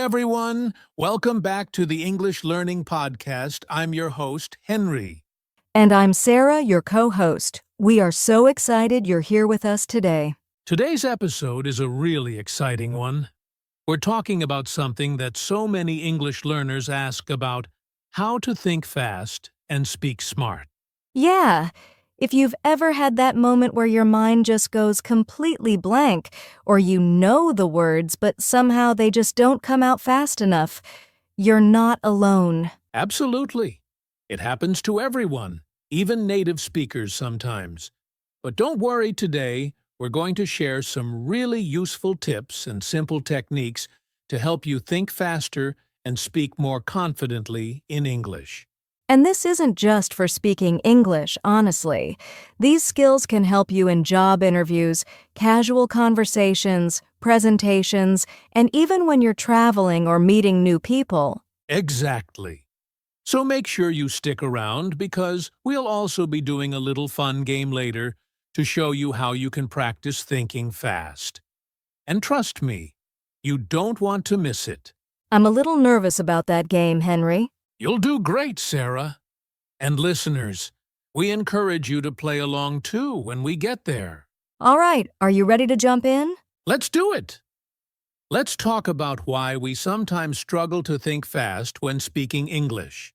everyone. Welcome back to the English Learning Podcast. I'm your host, Henry. And I'm Sarah, your co-host. We are so excited you're here with us today. Today's episode is a really exciting one. We're talking about something that so many English learners ask about: how to think fast and speak smart. Yeah, if you've ever had that moment where your mind just goes completely blank, or you know the words, but somehow they just don't come out fast enough, you're not alone. Absolutely. It happens to everyone, even native speakers sometimes. But don't worry today. We're going to share some really useful tips and simple techniques to help you think faster and speak more confidently in English. And this isn't just for speaking English, honestly. These skills can help you in job interviews, casual conversations, presentations, and even when you're traveling or meeting new people. Exactly. So make sure you stick around because we'll also be doing a little fun game later to show you how you can practice thinking fast. And trust me, you don't want to miss it. I'm a little nervous about that game, Henry. You'll do great, Sarah. And listeners, we encourage you to play along too when we get there. All right, are you ready to jump in? Let's do it! Let's talk about why we sometimes struggle to think fast when speaking English.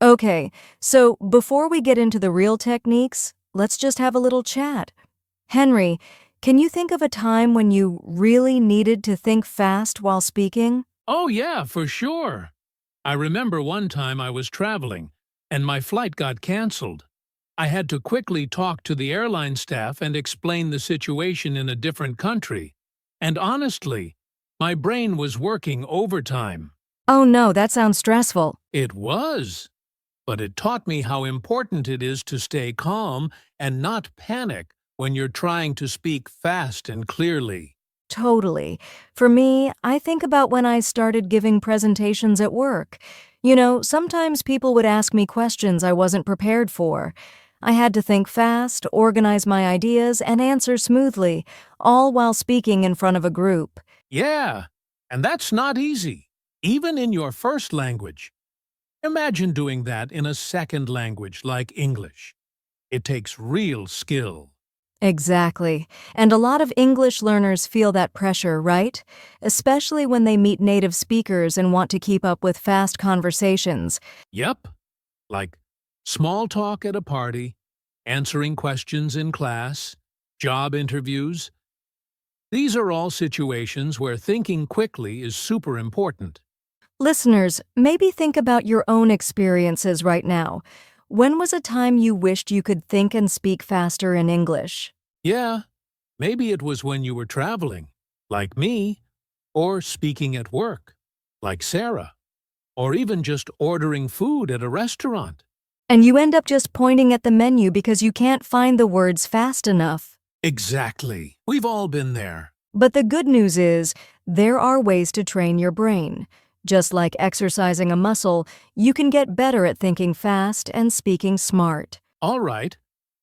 Okay, so before we get into the real techniques, let's just have a little chat. Henry, can you think of a time when you really needed to think fast while speaking? Oh yeah, for sure. I remember one time I was traveling, and my flight got canceled. I had to quickly talk to the airline staff and explain the situation in a different country. And honestly, my brain was working overtime. Oh no, that sounds stressful. It was. But it taught me how important it is to stay calm and not panic when you're trying to speak fast and clearly. Totally. For me, I think about when I started giving presentations at work. You know, sometimes people would ask me questions I wasn't prepared for. I had to think fast, organize my ideas, and answer smoothly, all while speaking in front of a group. Yeah, and that's not easy, even in your first language. Imagine doing that in a second language like English. It takes real skill. Exactly. And a lot of English learners feel that pressure, right? Especially when they meet native speakers and want to keep up with fast conversations. Yep, like small talk at a party, answering questions in class, job interviews. These are all situations where thinking quickly is super important. Listeners, maybe think about your own experiences right now. When was a time you wished you could think and speak faster in English? Yeah, maybe it was when you were traveling, like me, or speaking at work, like Sarah, or even just ordering food at a restaurant. And you end up just pointing at the menu because you can't find the words fast enough. Exactly. We've all been there. But the good news is, there are ways to train your brain. Just like exercising a muscle, you can get better at thinking fast and speaking smart. All right,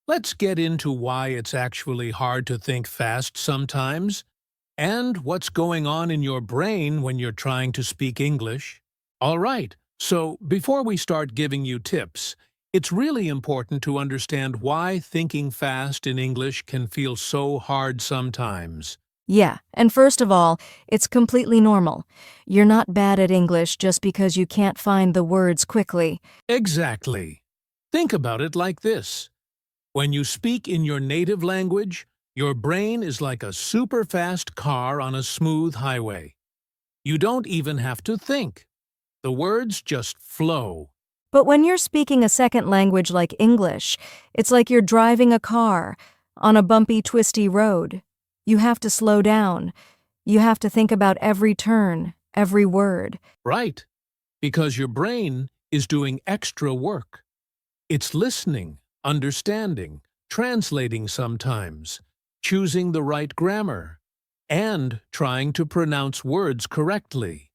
let's get into why it's actually hard to think fast sometimes, and what's going on in your brain when you're trying to speak English. All right, so before we start giving you tips, it's really important to understand why thinking fast in English can feel so hard sometimes. Yeah, and first of all, it's completely normal. You're not bad at English just because you can't find the words quickly. Exactly. Think about it like this. When you speak in your native language, your brain is like a super fast car on a smooth highway. You don't even have to think. The words just flow. But when you're speaking a second language like English, it's like you're driving a car on a bumpy, twisty road. You have to slow down. You have to think about every turn, every word. Right, because your brain is doing extra work. It's listening, understanding, translating sometimes, choosing the right grammar, and trying to pronounce words correctly,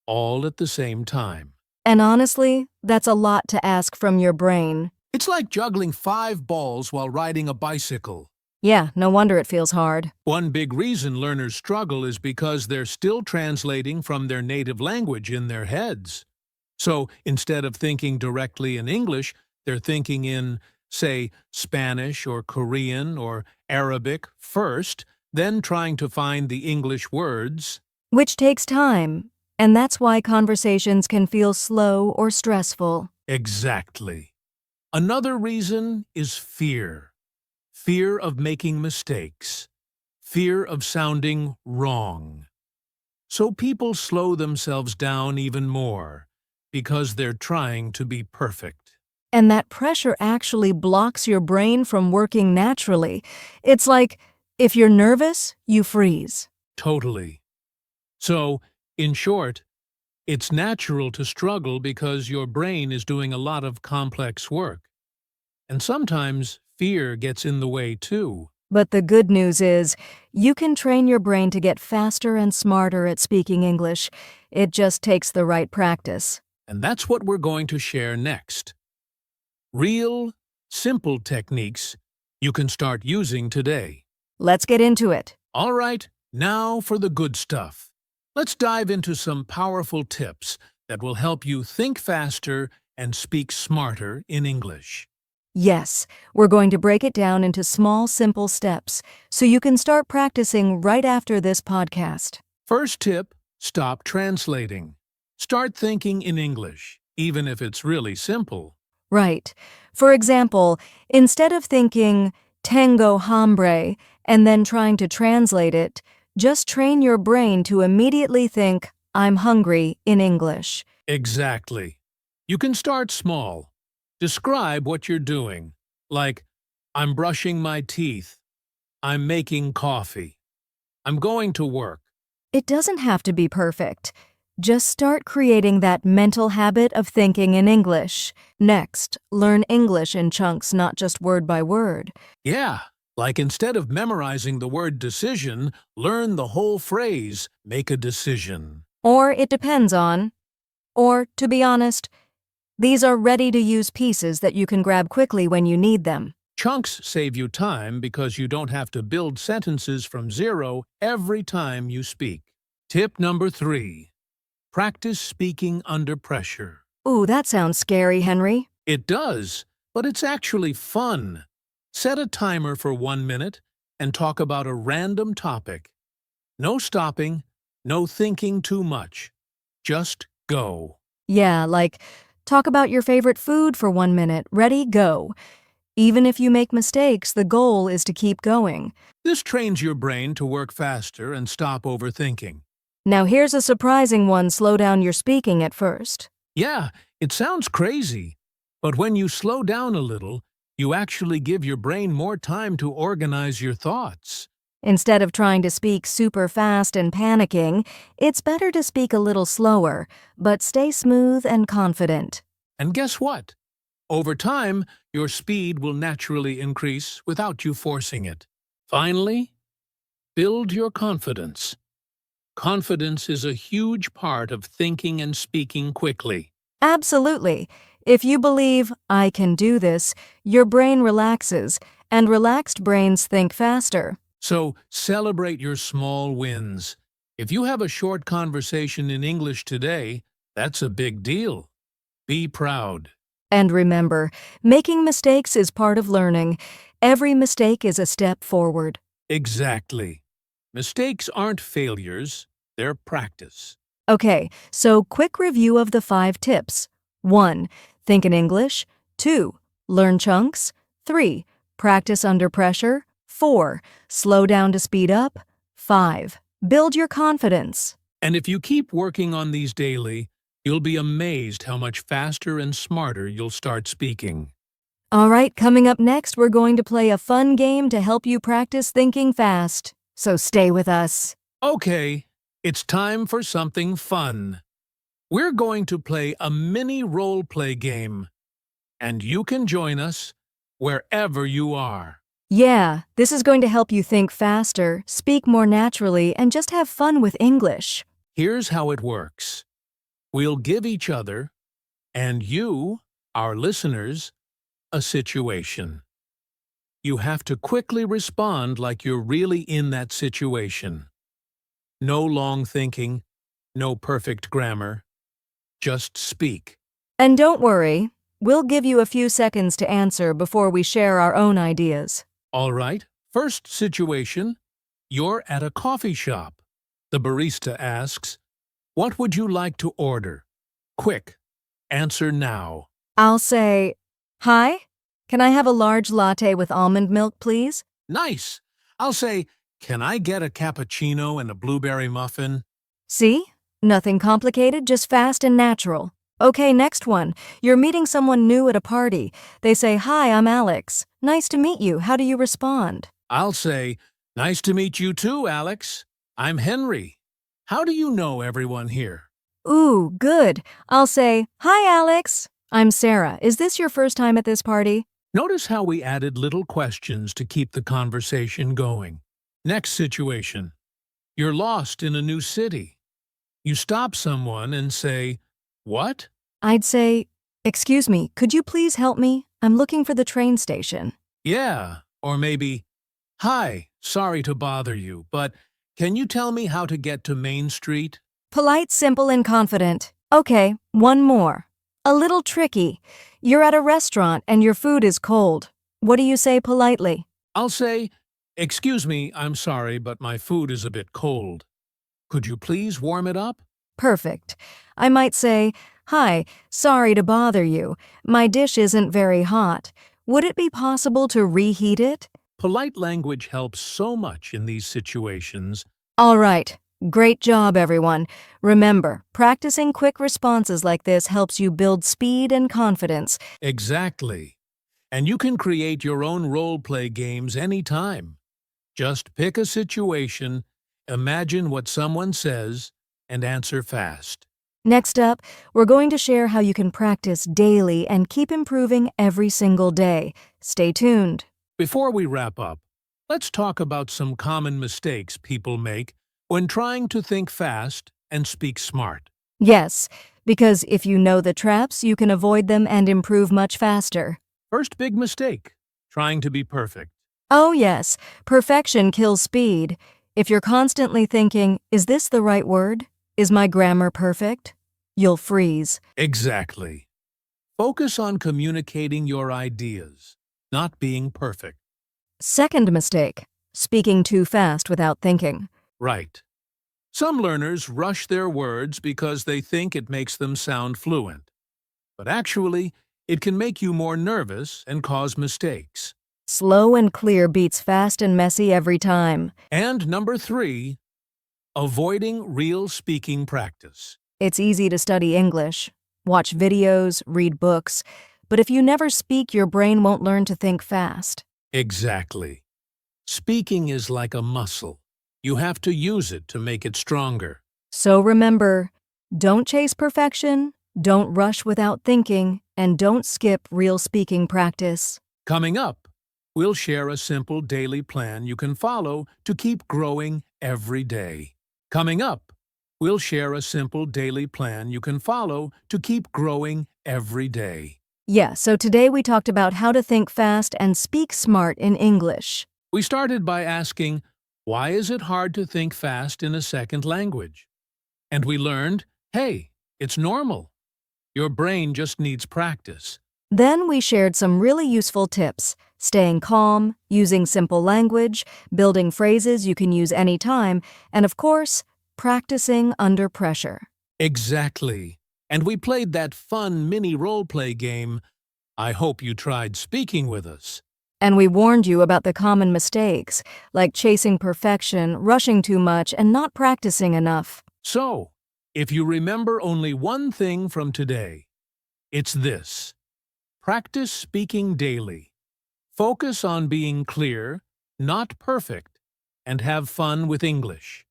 all at the same time. And honestly, that's a lot to ask from your brain. It's like juggling 5 balls while riding a bicycle. Yeah, no wonder it feels hard. One big reason learners struggle is because they're still translating from their native language in their heads. So instead of thinking directly in English, they're thinking in, say, Spanish or Korean or Arabic first, then trying to find the English words. Which takes time, and that's why conversations can feel slow or stressful. Exactly. Another reason is fear. Fear of making mistakes. Fear of sounding wrong. So people slow themselves down even more because they're trying to be perfect. And that pressure actually blocks your brain from working naturally. It's like, if you're nervous, you freeze. Totally. So, in short, it's natural to struggle because your brain is doing a lot of complex work. And sometimes fear gets in the way too. But the good news is, you can train your brain to get faster and smarter at speaking English. It just takes the right practice. And that's what we're going to share next. Real, simple techniques you can start using today. Let's get into it. All right, now for the good stuff. Let's dive into some powerful tips that will help you think faster and speak smarter in English. Yes, we're going to break it down into small, simple steps so you can start practicing right after this podcast. First tip, stop translating. Start thinking in English, even if it's really simple. Right. For example, instead of thinking, tengo hambre, and then trying to translate it, just train your brain to immediately think, I'm hungry in English. Exactly. You can start small. Describe what you're doing, like, I'm brushing my teeth, I'm making coffee, I'm going to work. It doesn't have to be perfect. Just start creating that mental habit of thinking in English. Next, learn English in chunks, not just word by word. Yeah, like instead of memorizing the word decision, learn the whole phrase, make a decision. Or it depends on. Or, to be honest, these are ready-to-use pieces that you can grab quickly when you need them. Chunks save you time because you don't have to build sentences from zero every time you speak. Tip number 3. Practice speaking under pressure. Ooh, that sounds scary, Henry. It does, but it's actually fun. Set a timer for 1 minute and talk about a random topic. No stopping, no thinking too much. Just go. Yeah, like, talk about your favorite food for 1 minute. Ready, go. Even if you make mistakes, the goal is to keep going. This trains your brain to work faster and stop overthinking. Now here's a surprising one. Slow down your speaking at first. Yeah, it sounds crazy, but when you slow down a little, you actually give your brain more time to organize your thoughts. Instead of trying to speak super fast and panicking, it's better to speak a little slower, but stay smooth and confident. And guess what? Over time, your speed will naturally increase without you forcing it. Finally, build your confidence. Confidence is a huge part of thinking and speaking quickly. Absolutely. If you believe, I can do this, your brain relaxes, and relaxed brains think faster. So celebrate your small wins. If you have a short conversation in English today, that's a big deal. Be proud. And remember, making mistakes is part of learning. Every mistake is a step forward. Exactly. Mistakes aren't failures, they're practice. Okay, so quick review of the 5 tips. 1. Think in English. 2. Learn chunks. 3. Practice under pressure. 4. Slow down to speed up. 5. Build your confidence. And if you keep working on these daily, you'll be amazed how much faster and smarter you'll start speaking. All right, coming up next, we're going to play a fun game to help you practice thinking fast. So stay with us. Okay, it's time for something fun. We're going to play a mini role-play game, and you can join us wherever you are. Yeah, this is going to help you think faster, speak more naturally, and just have fun with English. Here's how it works. We'll give each other, and you, our listeners, a situation. You have to quickly respond like you're really in that situation. No long thinking, no perfect grammar. Just speak. And don't worry, we'll give you a few seconds to answer before we share our own ideas. All right, first situation. You're at a coffee shop. The barista asks, "What would you like to order?" Quick, answer now. I'll say, "Hi, can I have a large latte with almond milk, please?" Nice. I'll say, "Can I get a cappuccino and a blueberry muffin?" See? Nothing complicated, just fast and natural. Okay, next one. You're meeting someone new at a party. They say, "Hi, I'm Alex. Nice to meet you." How do you respond? I'll say, "Nice to meet you too, Alex. I'm Henry. How do you know everyone here?" Ooh, good. I'll say, "Hi, Alex. I'm Sarah. Is this your first time at this party?" Notice how we added little questions to keep the conversation going. Next situation. You're lost in a new city. You stop someone and say, "What?" I'd say, "Excuse me, could you please help me? I'm looking for the train station." Yeah, or maybe, "Hi, sorry to bother you, but can you tell me how to get to Main Street?" Polite, simple, and confident. Okay, one more. A little tricky. You're at a restaurant and your food is cold. What do you say politely? I'll say, "Excuse me, I'm sorry, but my food is a bit cold. Could you please warm it up?" Perfect. I might say, "Hi, sorry to bother you. My dish isn't very hot. Would it be possible to reheat it?" Polite language helps so much in these situations. All right. Great job, everyone. Remember, practicing quick responses like this helps you build speed and confidence. Exactly. And you can create your own role-play games anytime. Just pick a situation, imagine what someone says, and answer fast. Next up, we're going to share how you can practice daily and keep improving every single day. Stay tuned. Before we wrap up, let's talk about some common mistakes people make when trying to think fast and speak smart. Yes, because if you know the traps, you can avoid them and improve much faster. First big mistake, trying to be perfect. Oh yes, perfection kills speed. If you're constantly thinking, "Is this the right word? Is my grammar perfect?" You'll freeze. Exactly. Focus on communicating your ideas, not being perfect. Second mistake, speaking too fast without thinking. Right. Some learners rush their words because they think it makes them sound fluent. But actually, it can make you more nervous and cause mistakes. Slow and clear beats fast and messy every time. And number 3, avoiding real speaking practice. It's easy to study English, watch videos, read books, but if you never speak, your brain won't learn to think fast. Exactly. Speaking is like a muscle. You have to use it to make it stronger. So remember, don't chase perfection, don't rush without thinking, and don't skip real speaking practice. Coming up, we'll share a simple daily plan you can follow to keep growing every day. Coming up, we'll share a simple daily plan you can follow to keep growing every day. Yeah, so today we talked about how to think fast and speak smart in English. We started by asking, why is it hard to think fast in a second language? And we learned, hey, it's normal. Your brain just needs practice. Then we shared some really useful tips: staying calm, using simple language, building phrases you can use anytime, and of course, practicing under pressure. Exactly. And we played that fun mini role-play game. I hope you tried speaking with us. And we warned you about the common mistakes, like chasing perfection, rushing too much, and not practicing enough. So, if you remember only one thing from today, it's this. Practice speaking daily. Focus on being clear, not perfect, and have fun with English.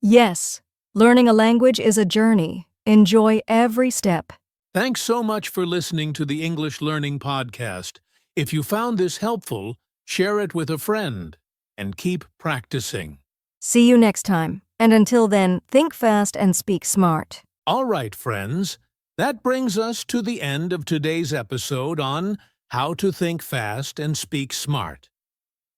Yes, learning a language is a journey. Enjoy every step. Thanks so much for listening to the English Learning Podcast. If you found this helpful, share it with a friend and keep practicing. See you next time. And until then, think fast and speak smart. All right, friends, that brings us to the end of today's episode on how to think fast and speak smart.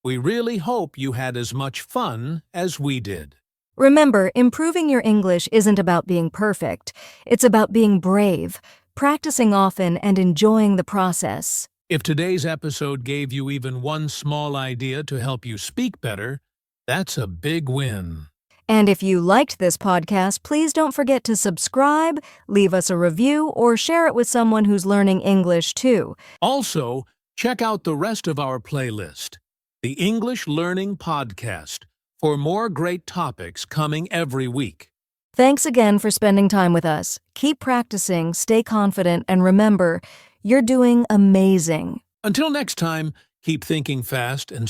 We really hope you had as much fun as we did. Remember, improving your English isn't about being perfect. It's about being brave, practicing often, and enjoying the process. If today's episode gave you even one small idea to help you speak better, that's a big win. And if you liked this podcast, please don't forget to subscribe, leave us a review, or share it with someone who's learning English too. Also, check out the rest of our playlist, the English Learning Podcast, for more great topics coming every week. Thanks again for spending time with us. Keep practicing, stay confident, and remember, you're doing amazing. Until next time, keep thinking fast and